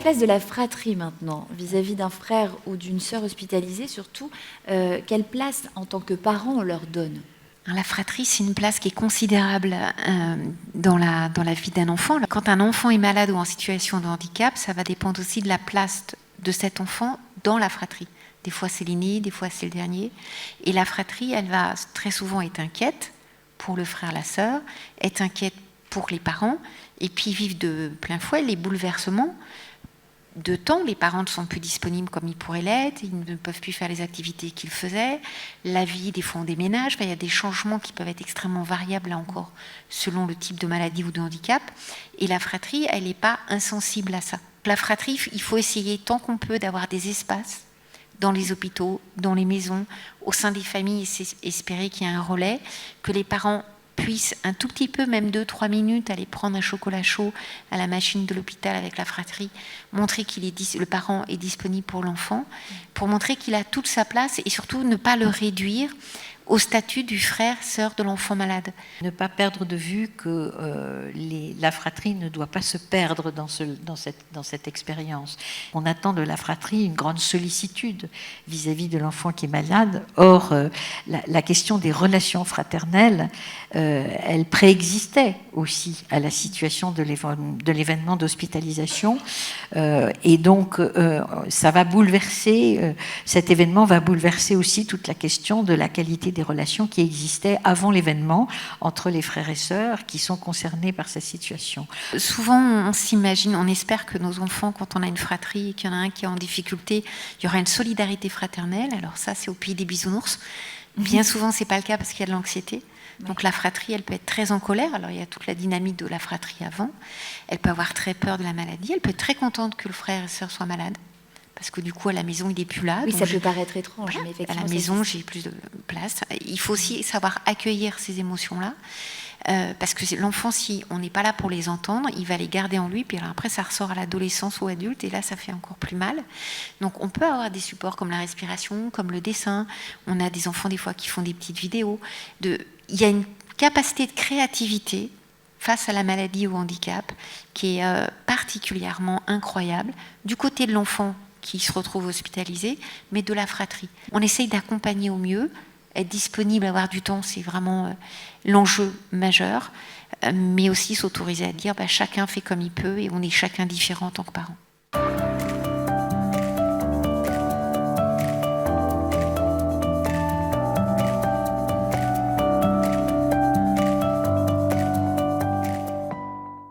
place de la fratrie maintenant, vis-à-vis d'un frère ou d'une sœur hospitalisée, surtout, quelle place en tant que parent on leur donne ? La fratrie, c'est une place qui est considérable dans la vie d'un enfant. Quand un enfant est malade ou en situation de handicap, ça va dépendre aussi de la place de cet enfant dans la fratrie. Des fois, c'est l'aîné, des fois, c'est le dernier. Et la fratrie, elle va très souvent être inquiète pour le frère, la sœur, être inquiète pour les parents, et puis vivre de plein fouet les bouleversements de temps. Les parents ne sont plus disponibles comme ils pourraient l'être, ils ne peuvent plus faire les activités qu'ils faisaient, la vie, des fois on déménage, il y a des changements qui peuvent être extrêmement variables là encore, selon le type de maladie ou de handicap, et la fratrie, elle n'est pas insensible à ça. La fratrie, il faut essayer tant qu'on peut d'avoir des espaces dans les hôpitaux, dans les maisons, au sein des familles, et espérer qu'il y ait un relais, que les parents puissent un tout petit peu, même 2-3 minutes, aller prendre un chocolat chaud à la machine de l'hôpital avec la fratrie, montrer le parent est disponible pour l'enfant, pour montrer qu'il a toute sa place et surtout ne pas le réduire au statut du frère, sœur de l'enfant malade. Ne pas perdre de vue que la fratrie ne doit pas se perdre dans cette expérience. On attend de la fratrie une grande sollicitude vis-à-vis de l'enfant qui est malade. Or, la question des relations fraternelles, elle préexistait aussi à la situation de l'événement d'hospitalisation. Et donc, ça va bouleverser, cet événement va bouleverser aussi toute la question de la qualité des relations qui existaient avant l'événement entre les frères et sœurs qui sont concernés par cette situation. Souvent, on s'imagine, on espère que nos enfants, quand on a une fratrie et qu'il y en a un qui est en difficulté, il y aura une solidarité fraternelle. Alors ça, c'est au pays des bisounours. Bien souvent, c'est pas le cas parce qu'il y a de l'anxiété. Donc la fratrie, elle peut être très en colère. Alors il y a toute la dynamique de la fratrie avant. Elle peut avoir très peur de la maladie. Elle peut être très contente que le frère et sœur soient malades. Parce que du coup, à la maison, il n'est plus là. Oui, ça peut paraître étrange, voilà, mais effectivement... À la maison, j'ai plus de place. Il faut aussi savoir accueillir ces émotions-là. Parce que l'enfant, si on n'est pas là pour les entendre, il va les garder en lui, puis alors après, ça ressort à l'adolescence ou adulte, et là, ça fait encore plus mal. Donc, on peut avoir des supports comme la respiration, comme le dessin. On a des enfants, des fois, qui font des petites vidéos. Il y a une capacité de créativité face à la maladie ou au handicap qui est particulièrement incroyable. Du côté de l'enfant qui se retrouve hospitalisé, mais de la fratrie. On essaye d'accompagner au mieux, être disponible, avoir du temps, c'est vraiment l'enjeu majeur, mais aussi s'autoriser à dire chacun fait comme il peut et on est chacun différent en tant que parent.